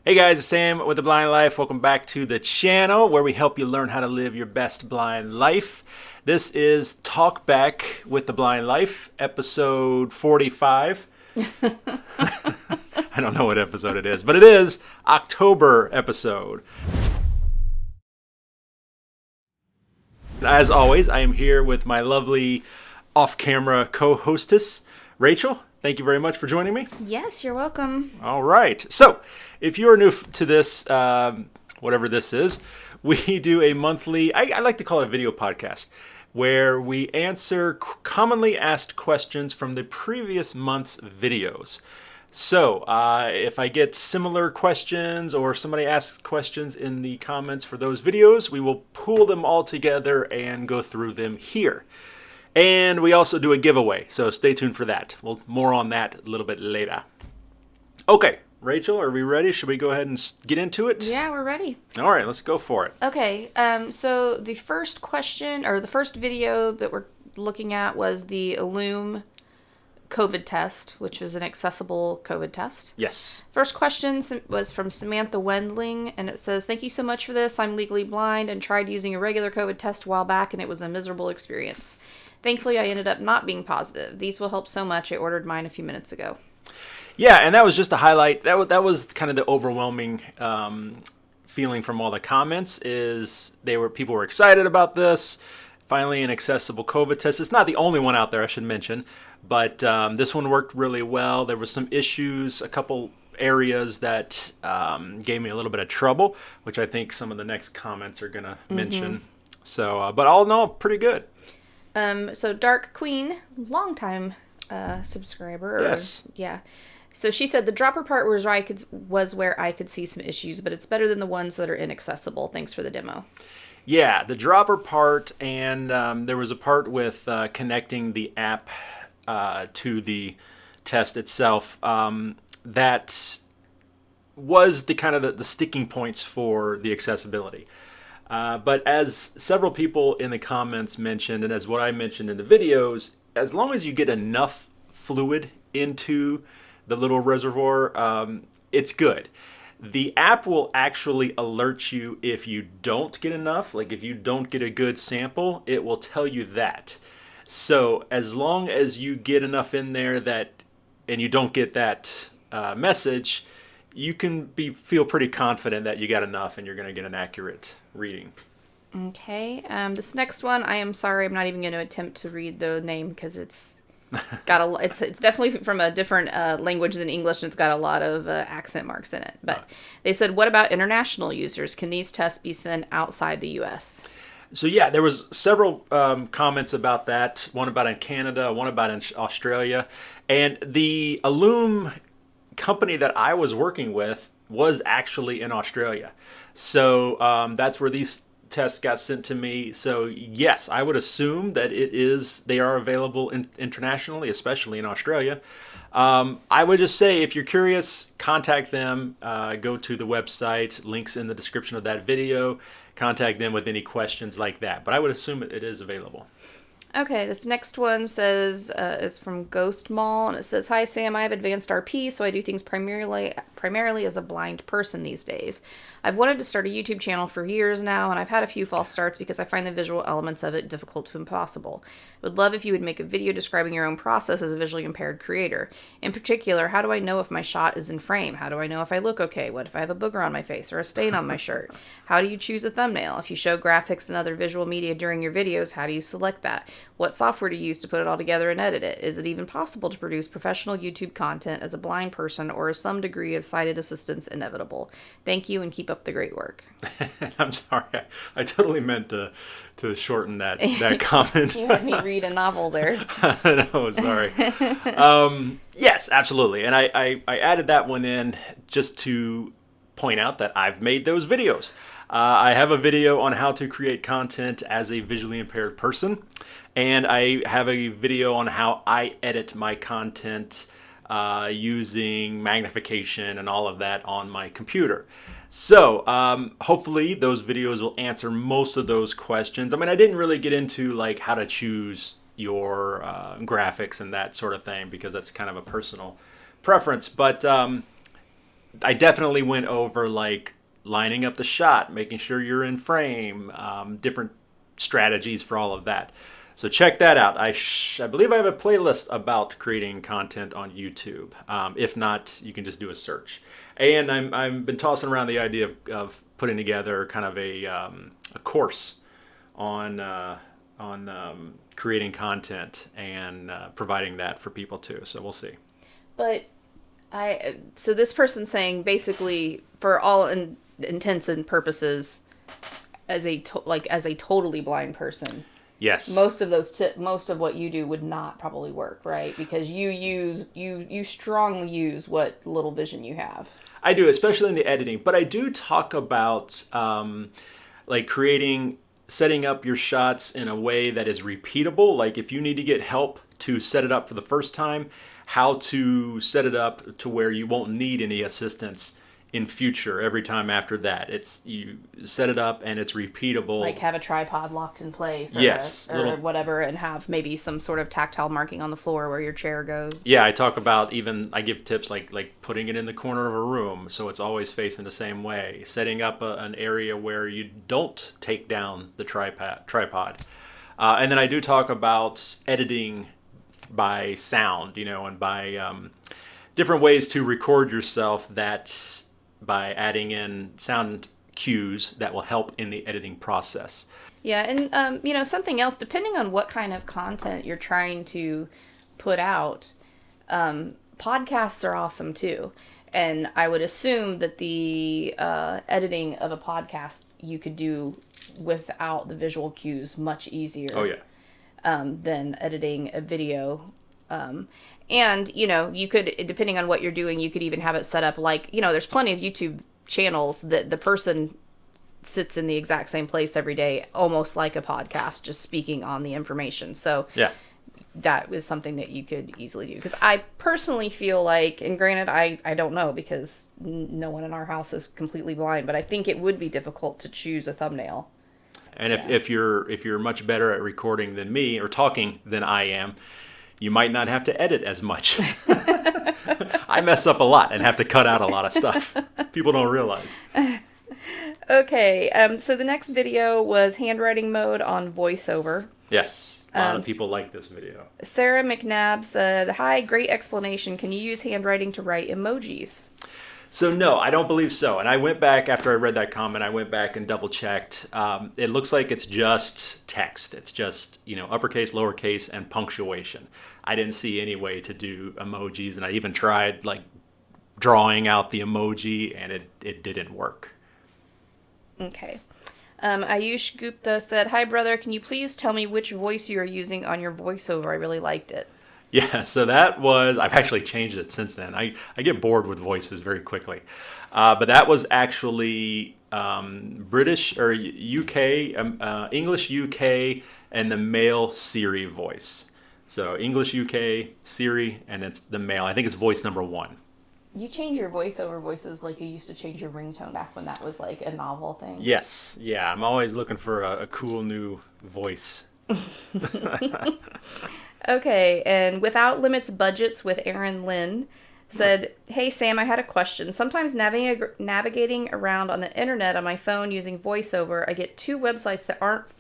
Hey guys, it's Sam with The Blind Life. Welcome back to the channel where we help you learn how to live your best blind life. This is Talk Back with The Blind Life, episode 45. I don't know what episode it is, but it is October episode. As always, I am here with my lovely off-camera co-hostess, Rachel. Thank you very much for joining me. Yes, you're welcome. All right. So, if you're new to this, whatever this is, we do a monthly, I like to call it a video podcast, where we answer commonly asked questions from the previous month's videos. So, if I get similar questions or somebody asks questions in the comments for those videos, we will pool them all together and go through them here. And we also do a giveaway, so stay tuned for that. Well, more on that a little bit later. Okay, Rachel, are we ready? Should we go ahead and get into it? Yeah, we're ready. All right, let's go for it. Okay, so the first question, or the first video that we're looking at was the Illume COVID test, which is an accessible COVID test. Yes. First question was from Samantha Wendling, and it says, "Thank you so much for this. I'm legally blind and tried using a regular COVID test a while back, and it was a miserable experience. Thankfully, I ended up not being positive. These will help so much. I ordered mine a few minutes ago." Yeah, and that was just a highlight. That was kind of the overwhelming feeling from all the comments. Is people were excited about this. Finally, an accessible COVID test. It's not the only one out there, I should mention, but this one worked really well. There were some issues, a couple areas that gave me a little bit of trouble, which I think some of the next comments are going to mention. So, but all in all, pretty good. So Dark Queen, longtime subscriber. Yes. Yeah. So she said the dropper part was where I could see some issues, but it's better than the ones that are inaccessible. Thanks for the demo. Yeah, the dropper part, and there was a part with connecting the app to the test itself. That was the kind of the sticking points for the accessibility. But as several people in the comments mentioned, and as what I mentioned in the videos, as long as you get enough fluid into the little reservoir, it's good. The app will actually alert you if you don't get enough. Like if you don't get a good sample, it will tell you that. So as long as you get enough in there and you don't get that message, you can feel pretty confident that you got enough and you're going to get an accurate reading. Okay. This next one, I am sorry, I'm not even going to attempt to read the name because it's definitely from a different language than English, and it's got a lot of accent marks in it. But they said, what about international users? Can these tests be sent outside the U.S.? So yeah, there was several comments about that. One about in Canada, one about in Australia, and the Illume company that I was working with was actually in Australia. So that's where these tests got sent to me. So yes, I would assume that they are available internationally, especially in Australia. I would just say, if you're curious, contact them, go to the website, links in the description of that video, contact them with any questions like that. But I would assume it is available. Okay, this next one says, is from Ghost Mall, and it says, "Hi Sam, I have advanced RP, so I do things primarily as a blind person these days. I've wanted to start a YouTube channel for years now, and I've had a few false starts because I find the visual elements of it difficult to impossible. I would love if you would make a video describing your own process as a visually impaired creator. In particular, how do I know if my shot is in frame? How do I know if I look okay? What if I have a booger on my face or a stain on my shirt? How do you choose a thumbnail? If you show graphics and other visual media during your videos, how do you select that? What software to use to put it all together and edit it? Is it even possible to produce professional YouTube content as a blind person, or is some degree of sighted assistance inevitable? Thank you, and keep up the great work." I'm sorry, I totally meant to shorten that comment. You had me read a novel there. No, sorry. Yes, absolutely. And I added that one in just to point out that I've made those videos. I have a video on how to create content as a visually impaired person, and I have a video on how I edit my content using magnification and all of that on my computer. So hopefully those videos will answer most of those questions. I mean, I didn't really get into like how to choose your graphics and that sort of thing, because that's kind of a personal preference. But I definitely went over like lining up the shot, making sure you're in frame, different strategies for all of that. So check that out. I believe I have a playlist about creating content on YouTube. If not, you can just do a search. And I've been tossing around the idea of putting together kind of a course on creating content and providing that for people too. So we'll see. But so this person's saying basically, for all intents and purposes, as a totally blind person, yes, most of what you do would not probably work, right? Because you strongly use what little vision you have. I do, especially in the editing. But I do talk about like setting up your shots in a way that is repeatable. Like if you need to get help to set it up for the first time, how to set it up to where you won't need any assistance in future every time after that. You set it up and it's repeatable. Like have a tripod locked in place, or whatever, and have maybe some sort of tactile marking on the floor where your chair goes. Yeah, I talk about I give tips like putting it in the corner of a room so it's always facing the same way. Setting up an area where you don't take down the tripod. And then I do talk about editing by sound, and by different ways to record yourself by adding in sound cues that will help in the editing process. Yeah, and something else, depending on what kind of content you're trying to put out, podcasts are awesome too. And I would assume that the editing of a podcast you could do without the visual cues much easier. Oh yeah. Than editing a video. And, you could, depending on what you're doing, you could even have it set up like, there's plenty of YouTube channels that the person sits in the exact same place every day, almost like a podcast, just speaking on the information. So yeah, that was something that you could easily do. Because I personally feel like, and granted, I don't know because no one in our house is completely blind, but I think it would be difficult to choose a thumbnail. And if you're much better at recording than me or talking than I am, you might not have to edit as much. I mess up a lot and have to cut out a lot of stuff. People don't realize. Okay, so the next video was handwriting mode on voiceover. Yes, a lot of people like this video. Sarah McNabb said, "Hi, great explanation. Can you use handwriting to write emojis?" So no, I don't believe so. And I went back after I read that comment. I went back and double checked. It looks like it's just text. It's just uppercase, lowercase, and punctuation. I didn't see any way to do emojis, and I even tried like drawing out the emoji, and it didn't work. Okay. Ayush Gupta said, "Hi brother, can you please tell me which voice you are using on your voiceover? I really liked it." Yeah, so I've actually changed it since then. I get bored with voices very quickly. But that was actually British or UK, English UK, and the male Siri voice. So English UK, Siri, and it's the male. I think it's voice number 1. You change your voiceover voices like you used to change your ringtone back when that was like a novel thing. Yes, yeah, I'm always looking for a cool new voice. Okay, and Without Limits Budgets with Aaron Lynn said, "Hey Sam, I had a question. Sometimes navigating around on the internet on my phone using VoiceOver, I get to websites that aren't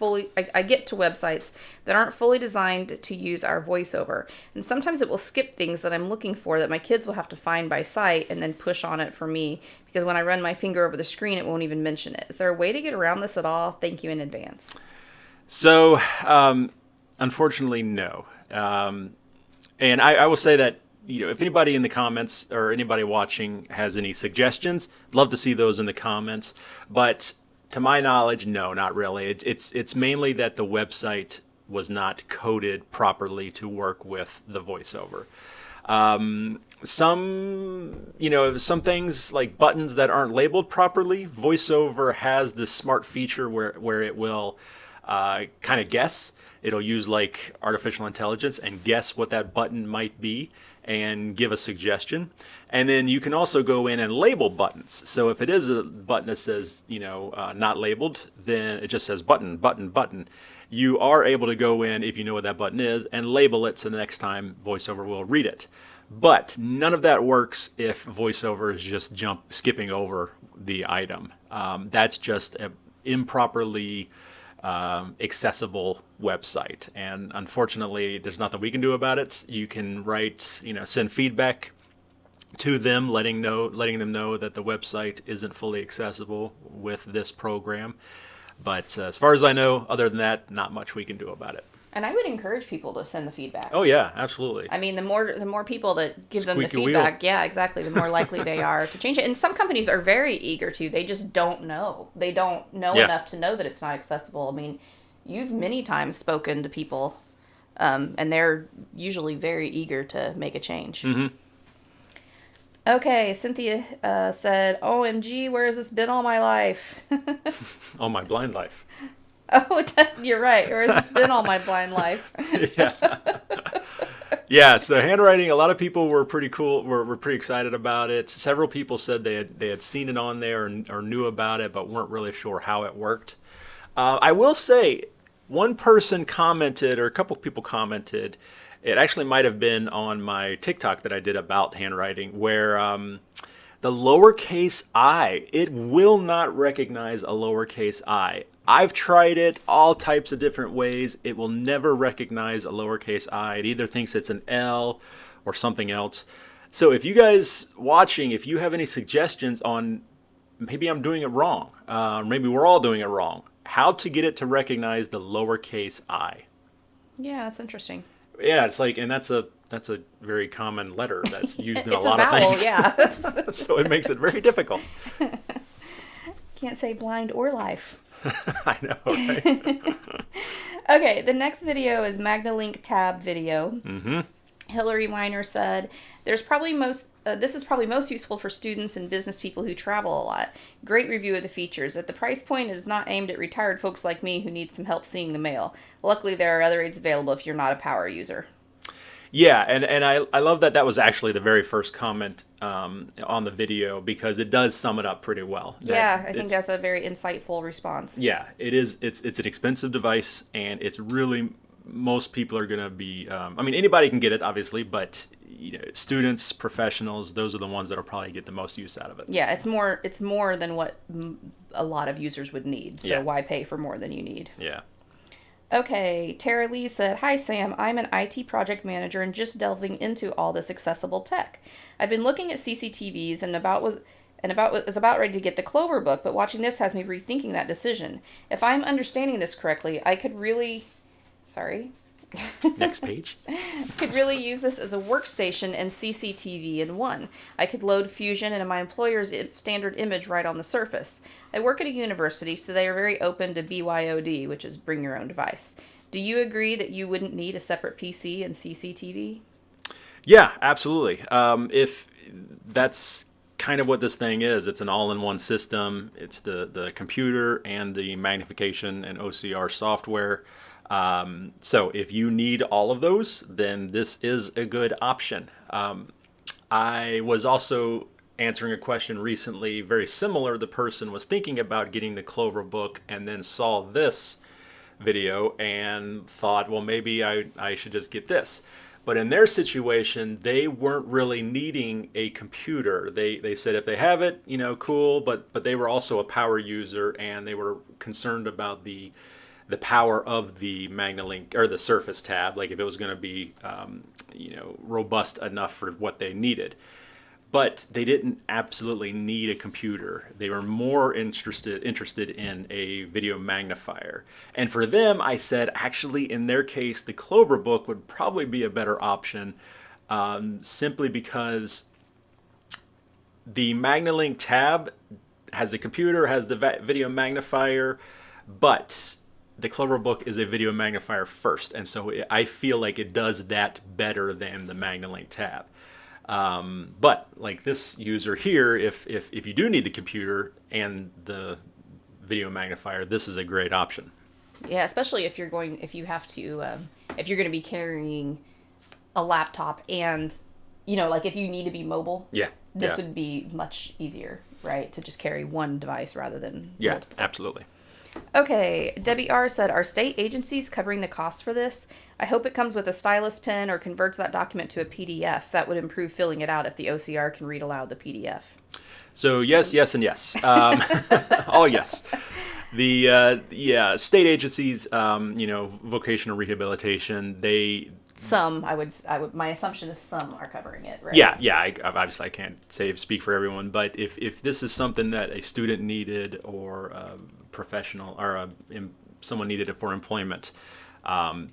fully designed to use our VoiceOver. And sometimes it will skip things that I'm looking for that my kids will have to find by sight and then push on it for me, because when I run my finger over the screen, it won't even mention it. Is there a way to get around this at all? Thank you in advance." So, unfortunately, no. And I will say that, if anybody in the comments or anybody watching has any suggestions, love to see those in the comments. But to my knowledge, no, not really. It's mainly that the website was not coded properly to work with the voiceover. Some things like buttons that aren't labeled properly, VoiceOver has this smart feature where it will kind of guess. It'll use like artificial intelligence and guess what that button might be and give a suggestion. And then you can also go in and label buttons. So if it is a button that says, not labeled, then it just says button, button, button. You are able to go in, if you know what that button is, and label it so the next time VoiceOver will read it. But none of that works if VoiceOver is just skipping over the item. That's just an improperly accessible website, and unfortunately, there's nothing we can do about it. You can write, send feedback to them, letting them know that the website isn't fully accessible with this program. But as far as I know, other than that, not much we can do about it. And I would encourage people to send the feedback. Oh yeah, absolutely. I mean, the more people that give them the Squeaky feedback, wheel. yeah, exactly, the more likely they are to change it. And some companies are very eager to. They just don't know. They don't know enough to know that it's not accessible. I mean, you've many times spoken to people, and they're usually very eager to make a change. Mm-hmm. Okay, Cynthia said, "OMG, where has this been all my life?" All my blind life. Oh, you're right. Where has this been all my blind life? Yeah. Yeah, so handwriting, a lot of people were pretty cool, were pretty excited about it. Several people said they had seen it on there or knew about it, but weren't really sure how it worked. I will say, one person commented, or a couple people commented, it actually might have been on my TikTok that I did about handwriting, where the lowercase I, it will not recognize a lowercase I. I've tried it all types of different ways. It will never recognize a lowercase I. It either thinks it's an L or something else. So if you guys watching, if you have any suggestions on maybe I'm doing it wrong, maybe we're all doing it wrong, how to get it to recognize the lowercase I. Yeah, that's interesting. Yeah, it's like, and that's a very common letter that's used in a It's lot a of vowel, things. yeah. So it makes it very difficult. Can't say blind or life. I know, right? Okay, the next video is Magnilink Tab video. Mm-hmm. Hillary Weiner said, this is probably most useful for students and business people who travel a lot. Great review of the features. At the price point, it is not aimed at retired folks like me who need some help seeing the mail. Luckily, there are other aids available if you're not a power user. Yeah, and I love that was actually the very first comment on the video, because it does sum it up pretty well. Yeah, I think that's a very insightful response. Yeah, it is. It's an expensive device, and it's really, most people are going to be, I mean, anybody can get it, obviously, but students, professionals, those are the ones that will probably get the most use out of it. Yeah, it's more than what a lot of users would need, so why pay for more than you need? Yeah. Okay, Tara Lee said, "Hi Sam, I'm an IT project manager and just delving into all this accessible tech. I've been looking at CCTVs and was about ready to get the Clover Book, but watching this has me rethinking that decision. If I'm understanding this correctly, I could really, Next page. could really use this as a workstation and CCTV in one. I could load Fusion and my employer's standard image right on the surface. I work at a university, so they are very open to BYOD, which is bring your own device. Do you agree that you wouldn't need a separate PC and CCTV?" Yeah, absolutely. If that's kind of what this thing is, it's an all-in-one system. It's the computer and the magnification and OCR software. So if you need all of those, then this is a good option. I was also answering a question recently, very similar. The person was thinking about getting the Clover Book and then saw this video and thought, well, maybe I should just get this. But in their situation, they weren't really needing a computer. They said if they have it, cool, but they were also a power user, and they were concerned about the power of the Magnilink or the Surface tab, like if it was going to be robust enough for what they needed. But they didn't absolutely need a computer. They were more interested in a video magnifier. And for them, I said, actually, in their case, the Clover Book would probably be a better option, simply because the Magnilink Tab has the computer, has the video magnifier, but the Clover Book is a video magnifier first. And so I feel like it does that better than the Magnilink Tab. But like this user here, if you do need the computer and the video magnifier, this is a great option. Yeah, especially if you're going to be carrying a laptop and, like if you need to be mobile. Yeah. This yeah. would be much easier, right? To just carry one device rather than multiple. multiple. Absolutely. Okay, Debbie R said, are state agencies covering the cost for this? I hope it comes with a stylus pen or converts that document to a PDF. That would improve filling it out if the OCR can read aloud the PDF. So yes, yes, and yes. All yes. The state agencies, vocational rehabilitation, some, I would. My assumption is some are covering it, right? Yeah. Obviously, I can't speak for everyone, but if this is something that a student needed or a professional or someone needed it for employment,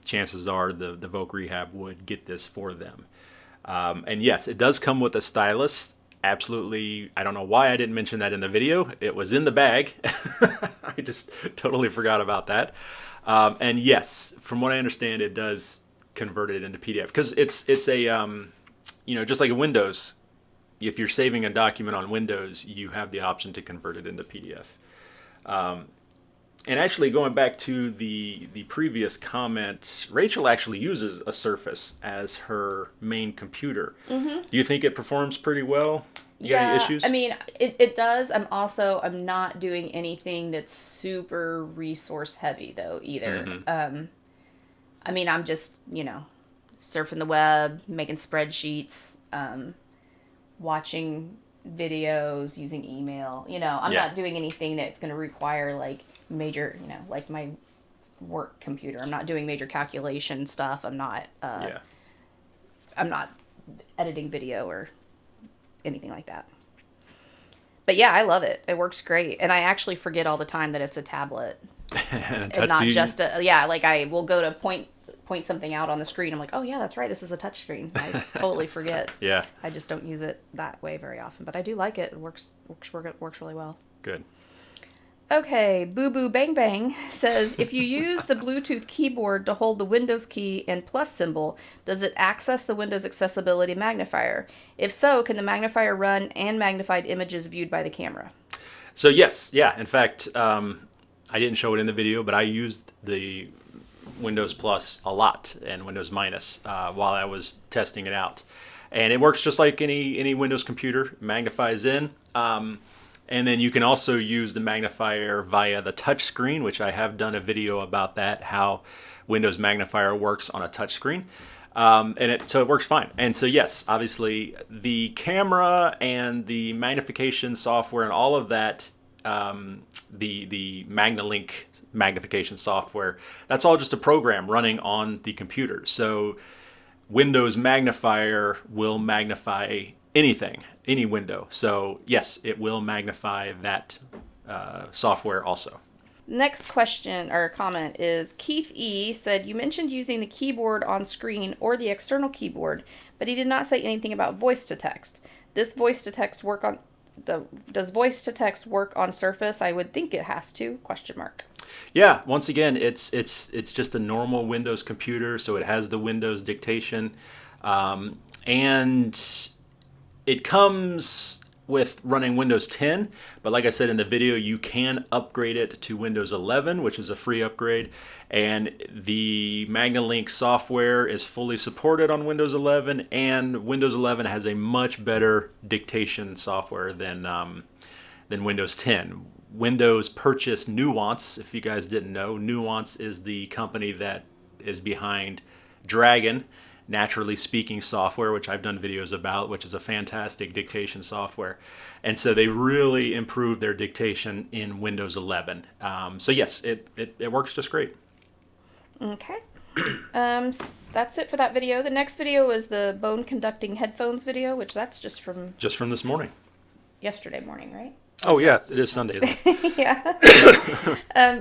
chances are the Voc Rehab would get this for them. And yes, it does come with a stylus. Absolutely. I don't know why I didn't mention that in the video. It was in the bag. I just totally forgot about that. And yes, from what I understand, it does convert it into PDF because it's a just like a Windows. If you're saving a document on Windows, you have the option to convert it into PDF. And actually, going back to the previous comment, Rachel actually uses a Surface as her main computer. Mm-hmm. Do you think it performs pretty well? You got any issues? I mean, it does. I'm not doing anything that's super resource heavy, though, either. Mm-hmm. I mean, I'm just, surfing the web, making spreadsheets, watching videos, using email. I'm not doing anything that's going to require, like, major, like my work computer. I'm not doing major calculation stuff. I'm not editing video or anything like that. But yeah, I love it. It works great. And I actually forget all the time that it's a tablet. and not just like I will go to point something out on the screen. I'm like, oh yeah, that's right. This is a touch screen. I totally forget. Yeah. I just don't use it that way very often, but I do like it. It works really well. Good. Okay, Boo Boo Bang Bang says, if you use the Bluetooth keyboard to hold the Windows key and plus symbol, does it access the Windows Accessibility Magnifier? If so, can the magnifier run and magnified images viewed by the camera? So yes, yeah. In fact, I didn't show it in the video, but I used the Windows Plus a lot and Windows Minus while I was testing it out. And it works just like any Windows computer, magnifies in. And then you can also use the magnifier via the touch screen, which I have done a video about that, how Windows Magnifier works on a touch screen. So it works fine. And so yes, obviously the camera and the magnification software and all of that, the Magnilink magnification software, that's all just a program running on the computer. So Windows Magnifier will magnify anything, any window. So yes, it will magnify that software also. Next question or comment is Keith E said, you mentioned using the keyboard on screen or the external keyboard, but he did not say anything about voice to text. Does voice to text work on Surface? I would think it has to, ? Yeah, once again, it's just a normal Windows computer, so it has the Windows dictation, and it comes with running Windows 10, but like I said in the video, you can upgrade it to Windows 11, which is a free upgrade, and the Magnilink software is fully supported on Windows 11, and Windows 11 has a much better dictation software than Windows 10. Windows purchased Nuance. If you guys didn't know, Nuance is the company that is behind Dragon, naturally speaking software, which I've done videos about, which is a fantastic dictation software. And so they really improved their dictation in Windows 11. So yes, it works just great. Okay. That's it for that video. The next video is the bone conducting headphones video, which that's just from this morning. Yesterday morning, right? Oh yeah, it is Sunday though. Yeah.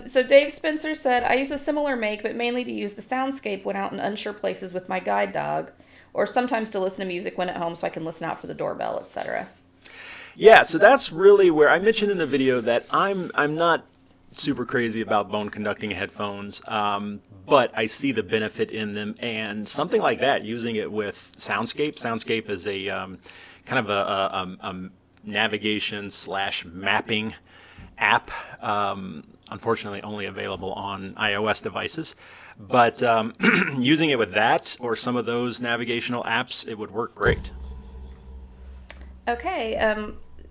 So Dave Spencer said, I use a similar make, but mainly to use the Soundscape when out in unsure places with my guide dog, or sometimes to listen to music when at home so I can listen out for the doorbell, etc. Yeah, so that's really where I mentioned in the video that I'm not super crazy about bone conducting headphones, but I see the benefit in them, and something like that, using it with Soundscape. Soundscape is a kind of a navigation / mapping app, unfortunately only available on iOS devices, but using it with that or some of those navigational apps, it would work great. Okay,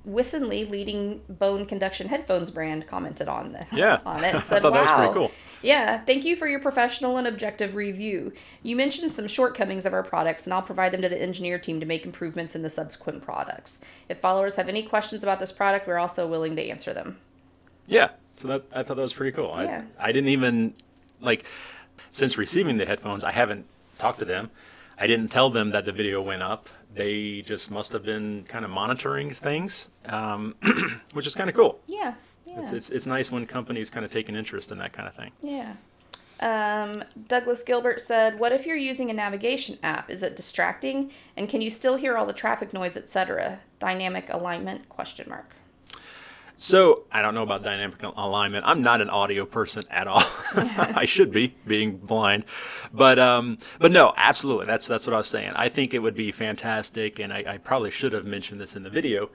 Lee, leading bone conduction headphones brand, commented on it. Yeah. And said, I thought wow. that was pretty cool. Yeah, thank you for your professional and objective review. You mentioned some shortcomings of our products, and I'll provide them to the engineer team to make improvements in the subsequent products. If followers have any questions about this product, we're also willing to answer them. Yeah, so I thought that was pretty cool. Yeah. I didn't even, since receiving the headphones, I haven't talked to them. I didn't tell them that the video went up. They just must have been kind of monitoring things, which is kind of cool. Yeah. It's nice when companies kind of take an interest in that kind of thing. Yeah. Douglas Gilbert said, what if you're using a navigation app? Is it distracting? And can you still hear all the traffic noise, etc.? Dynamic alignment, ? So I don't know about dynamic alignment. I'm not an audio person at all. I should be, being blind, but no, absolutely. That's what I was saying. I think it would be fantastic, and I probably should have mentioned this in the video.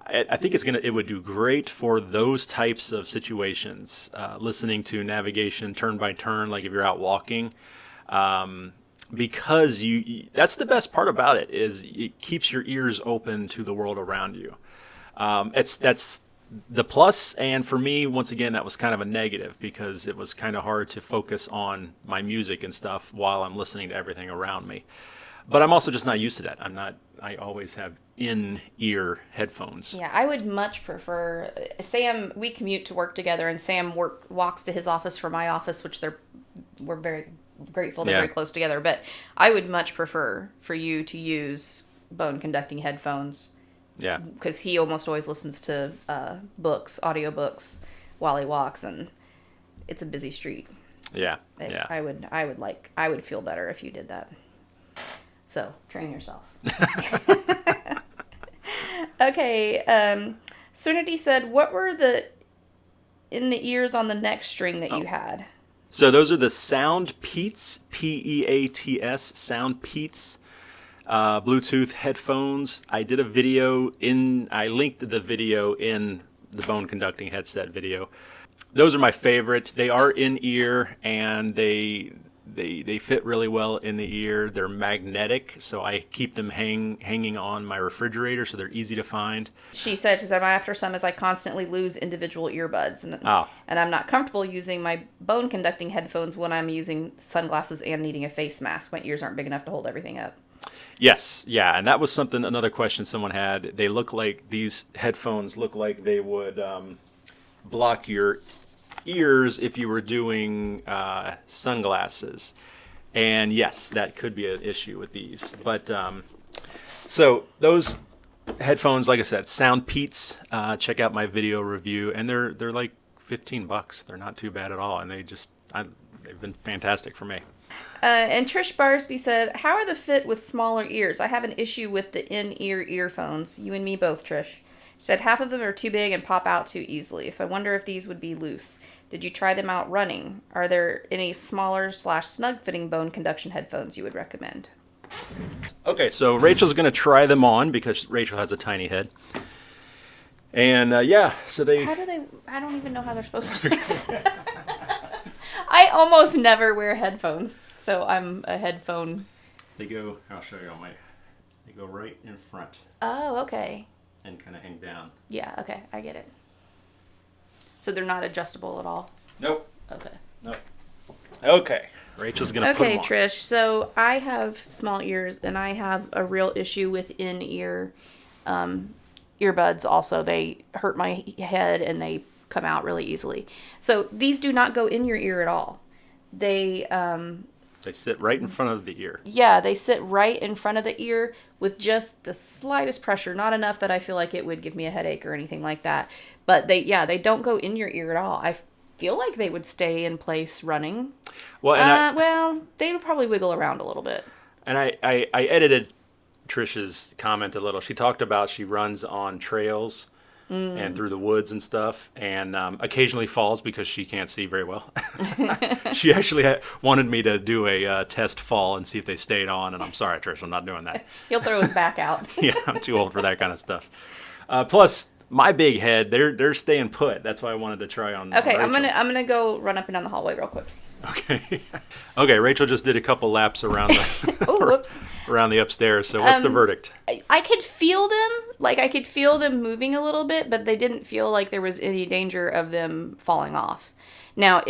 I think it would do great for those types of situations, listening to navigation turn by turn, like if you're out walking, because that's the best part about it, is it keeps your ears open to the world around you. That's the plus, and for me, once again, that was kind of a negative, because it was kind of hard to focus on my music and stuff while I'm listening to everything around me. But I'm also just not used to that. I always have in-ear headphones. Yeah, I would much prefer, Sam, we commute to work together, and Sam walks to his office from my office, which we're very grateful they're very close together, but I would much prefer for you to use bone conducting headphones. Yeah. Because he almost always listens to audiobooks while he walks, and it's a busy street. Yeah. I would feel better if you did that. So, train yourself. Okay, Serenity said, what were in the ears on the neck string that you had? So those are the Soundpeats, P-E-A-T-S, Soundpeats. Bluetooth headphones. I did a video I linked the video in the bone conducting headset video. Those are my favorite. They are in ear, and they fit really well in the ear. They're magnetic, so I keep them hanging on my refrigerator, so they're easy to find. She said my after some is I constantly lose individual earbuds, and I'm not comfortable using my bone conducting headphones when I'm using sunglasses and needing a face mask. My ears aren't big enough to hold everything up. Yes, yeah, and that was another question someone had. These headphones look like they would block your ears if you were doing sunglasses. And yes, that could be an issue with these. But so those headphones, like I said, Soundpeats, check out my video review, and they're like $15. They're not too bad at all, and they've been fantastic for me. And Trish Barsby said, how are the fit with smaller ears? I have an issue with the in-ear earphones. You and me both, Trish. She said half of them are too big and pop out too easily, so I wonder if these would be loose. Did you try them out running? Are there any smaller / snug-fitting bone conduction headphones you would recommend? Okay, so Rachel's going to try them on because Rachel has a tiny head. And so they... I don't even know how they're supposed to. I almost never wear headphones, so I'm a headphone. I'll show you on they go right in front. Oh, okay. And kind of hang down. Yeah, okay, I get it. So they're not adjustable at all? Nope. Okay. Nope. Okay, Rachel's going to put them on. Okay, Trish, so I have small ears, and I have a real issue with in-ear earbuds also. They hurt my head, and they come out really easily. So these do not go in your ear at all. They sit right in front of the ear. Yeah, they sit right in front of the ear with just the slightest pressure, not enough that I feel like it would give me a headache or anything like that. But they don't go in your ear at all. I feel like they would stay in place running. Well, they would probably wiggle around a little bit. And I edited Trish's comment a little. She talked about she runs on trails and through the woods and stuff, and occasionally falls because she can't see very well. She actually wanted me to do a test fall and see if they stayed on, and I'm sorry, Trish, I'm not doing that. He'll throw his back out. Yeah, I'm too old for that kind of stuff. Plus, my big head, they're staying put. That's why I wanted to try on. Okay, Rachel. I'm gonna go run up and down the hallway real quick. Okay. Okay, Rachel just did a couple laps around the... Oh, Whoops. around the upstairs. So what's the verdict? I could feel them. Like, I could feel them moving a little bit, but they didn't feel like there was any danger of them falling off. Now,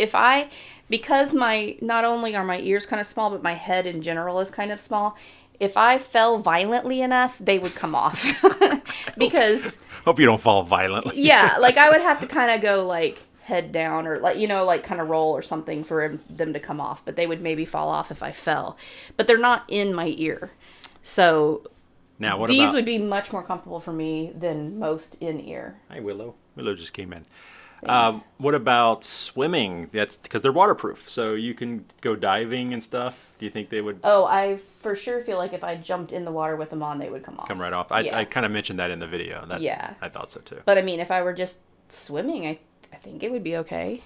because not only are my ears kind of small, but my head in general is kind of small, if I fell violently enough, they would come off. Because... Hope you don't fall violently. Yeah, like, I would have to kind of go, like, head down or, like, like, kind of roll or something for them to come off. But they would maybe fall off if I fell. But they're not in my ear. So... Now, these would be much more comfortable for me than most in-ear. Hi, Willow. Willow just came in. What about swimming? That's because they're waterproof, so you can go diving and stuff. Do you think they would? Oh, I for sure feel like if I jumped in the water with them on, they would come off. Come right off. I kind of mentioned that in the video. Yeah. I thought so too. But I mean, if I were just swimming, I think it would be okay.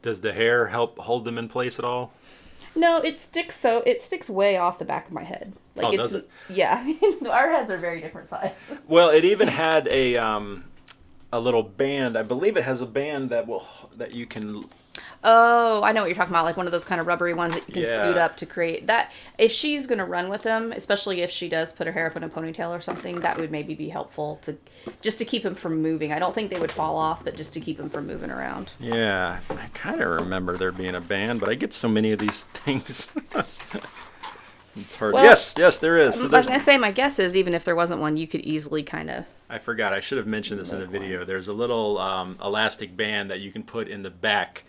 Does the hair help hold them in place at all? No, it sticks way off the back of my head. Like does it? Yeah. Our heads are very different size. Well, it even had a little band. I believe it has a band that you can. Oh, I know what you're talking about. Like one of those kind of rubbery ones that you can Yeah. scoot up to create that. If she's gonna run with them, especially if she does put her hair up in a ponytail or something, that would maybe be helpful to keep them from moving. I don't think they would fall off, but just to keep them from moving around. Yeah, I kind of remember there being a band, but I get so many of these things. It's hard. Well, yes, there is. So I was gonna say, my guess is even if there wasn't one, you could easily kind of. I forgot. I should have mentioned this in the video. There's a little elastic band that you can put in the back,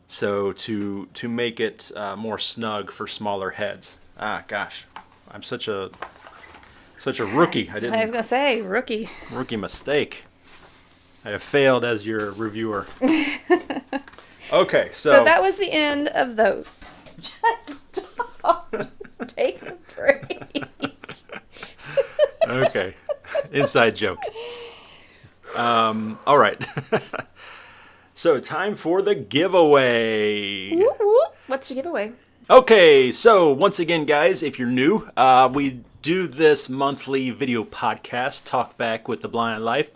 so to make it more snug for smaller heads. Ah, gosh, I'm such a rookie. I was gonna say rookie mistake. I have failed as your reviewer. Okay, so that was the end of those. Just stop. Just take a break. Okay. Inside joke. All right. So time for the giveaway. Whoop, whoop. What's the giveaway? Okay, so once again, guys, if you're new, we do this monthly video podcast, Talk Back with the Blind Life,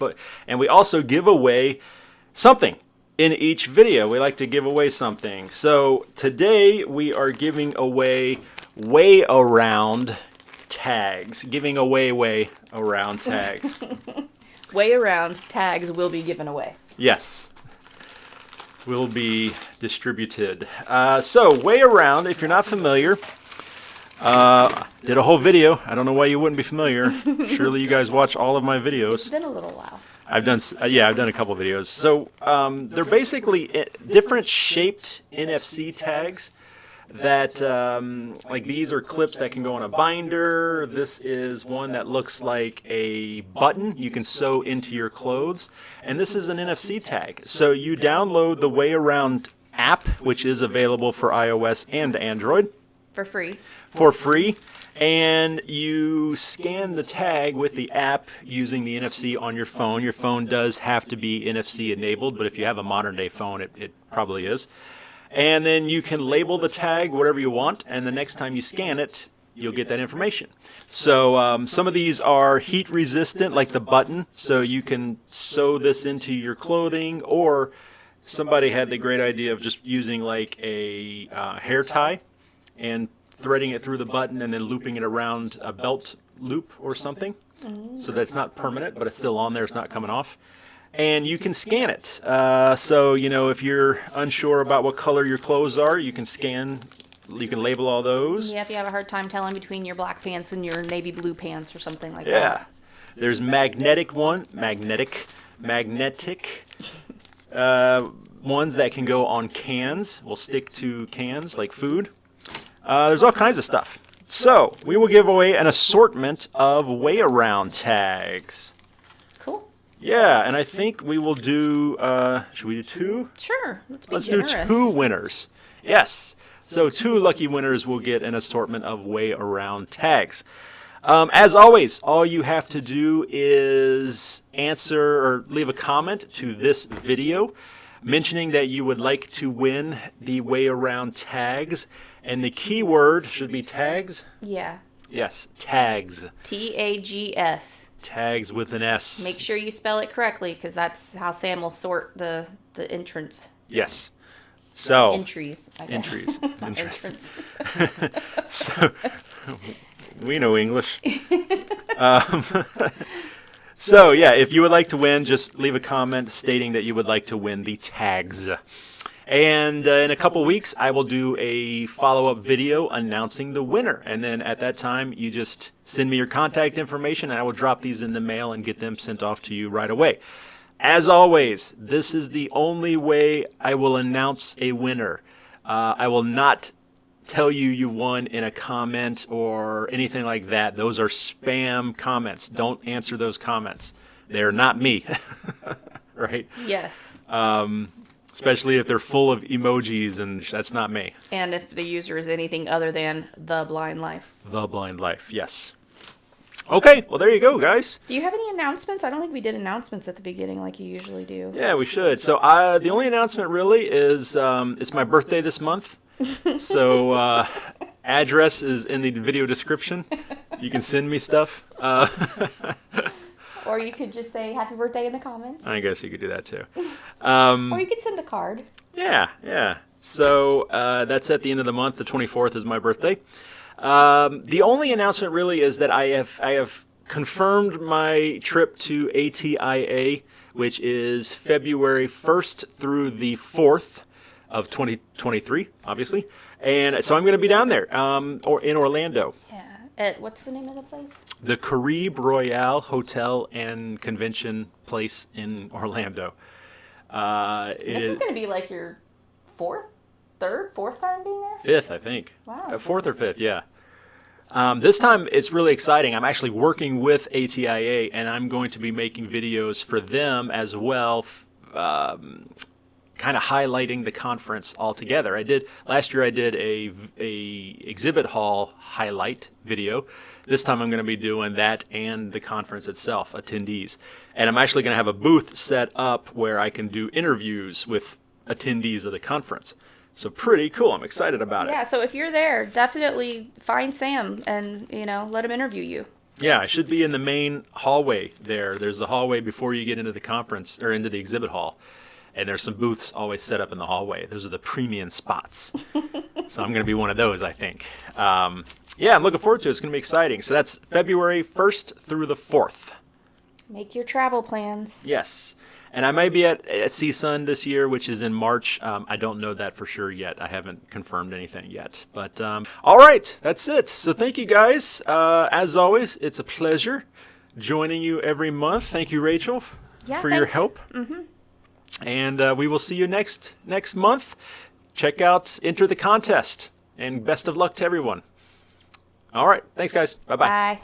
and we also give away something in each video. We like to give away something. So today we are giving away way around tags. Giving away way around tags. Way around tags will be given away. Yes. Will be distributed. So way around, if you're not familiar, did a whole video. I don't know why you wouldn't be familiar. Surely you guys watch all of my videos. It's been a little while. I've done a couple videos. So they're basically different shaped NFC tags that like these are clips that can go on a binder. This is one that looks like a button you can sew into your clothes, and this is an NFC tag. So you download the Way Around app, which is available for iOS and Android For free. And you scan the tag with the app using the NFC on your phone. Your phone does have to be NFC enabled, but if you have a modern day phone, it probably is. And then you can label the tag whatever you want, and the next time you scan it, you'll get that information. So some of these are heat resistant, like the button, so you can sew this into your clothing, or somebody had the great idea of just using like a hair tie and threading it through the button and then looping it around a belt loop or something. So that's not permanent, but it's still on there, it's not coming off. And you can scan it. So, if you're unsure about what color your clothes are, you can label all those. Yeah, if you have a hard time telling between your black pants and your navy blue pants or something like that. Yeah. There's magnetic ones that can go on cans, will stick to cans like food. There's all kinds of stuff. So, we will give away an assortment of Way Around tags. Cool. Yeah, and I think we will do, should we do two? Sure. Let's do two winners. Yes. So 2 lucky winners will get an assortment of Way Around tags. As always, all you have to do is answer or leave a comment to this video mentioning that you would like to win the Way Around tags. And the keyword should be tags? Yeah. Yes, tags. TAGS. Tags with an S. Make sure you spell it correctly, because that's how Sam will sort the entrance. Yes. So Entries. I guess. Entries. Entrance. We know English. So, yeah, if you would like to win, just leave a comment stating that you would like to win the tags. And in a couple weeks, I will do a follow-up video announcing the winner. And then at that time, you just send me your contact information, and I will drop these in the mail and get them sent off to you right away. As always, this is the only way I will announce a winner. I will not tell you won in a comment or anything like that. Those are spam comments. Don't answer those comments. They're not me. Right? Yes. Especially if they're full of emojis, and that's not me. And if the user is anything other than The Blind Life. The Blind Life, yes. Okay, well, there you go, guys. Do you have any announcements? I don't think we did announcements at the beginning like you usually do. Yeah, we should. So the only announcement really is it's my birthday this month. So address is in the video description. You can send me stuff. Or you could just say happy birthday in the comments. I guess you could do that too. Or you could send a card. Yeah. So that's at the end of the month. The 24th is my birthday. The only announcement really is that I have confirmed my trip to ATIA, which is February 1st through the 4th of 2023, obviously. And so I'm going to be down there, or in Orlando. Yeah. What's the name of the place? The Caribe Royale Hotel and Convention Place in Orlando. This is going to be like your fourth time being there? Fifth, I think. Wow. Fourth or fifth, yeah. This time it's really exciting. I'm actually working with ATIA, and I'm going to be making videos for them as well, kind of highlighting the conference altogether. Last year I did a exhibit hall highlight video. This time I'm going to be doing that and the conference itself, attendees. And I'm actually going to have a booth set up where I can do interviews with attendees of the conference. So pretty cool. I'm excited about it. Yeah, so if you're there, definitely find Sam and, let him interview you. Yeah, I should be in the main hallway there. There's the hallway before you get into the conference, or into the exhibit hall. And there's some booths always set up in the hallway. Those are the premium spots. So I'm going to be one of those, I think. Yeah, I'm looking forward to it. It's going to be exciting. So that's February 1st through the 4th. Make your travel plans. Yes. And I may be at CSUN this year, which is in March. I don't know that for sure yet. I haven't confirmed anything yet. But all right, that's it. So thank you, guys. As always, it's a pleasure joining you every month. Thank you, Rachel, for your help. Mm-hmm. And we will see you next month. Check out Enter the Contest. And best of luck to everyone. All right. Thanks, guys. Bye-bye. Bye.